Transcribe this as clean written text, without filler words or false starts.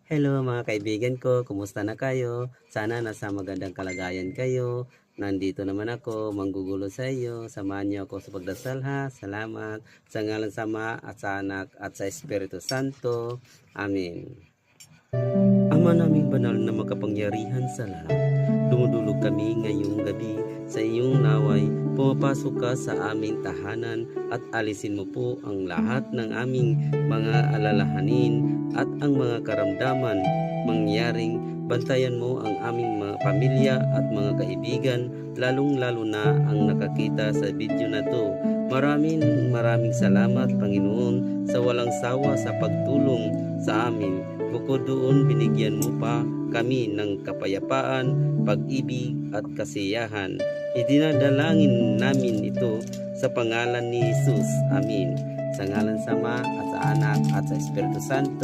Hello mga kaibigan ko, kumusta na kayo? Sana nasa magandang kalagayan kayo. Nandito naman ako, manggugulo sa iyo. Samahan niyo ako sa pagdasal ha. Salamat. Sa ngalan sa Ama at sa Anak at sa Espiritu Santo. Amen. Ama naming banal na makapangyarihan sa lahat, dumudulog kami ngayong gabi sa iyong naway. Pumapasok ka sa aming tahanan at alisin mo po ang lahat ng aming mga alalahanin at ang mga karamdaman mangyaring. Bantayan mo ang aming mga pamilya at mga kaibigan, lalong-lalo na ang nakakita sa video na to. Maraming salamat Panginoon sa walang sawa sa pagtulong sa amin. Bukod doon, binigyan mo pa kami ng kapayapaan, pag-ibig at kasiyahan. Idinadalangin namin ito sa pangalan ni Jesus. Amin. Sa ngalan sa Ama at sa Anak at sa Espiritu Santo.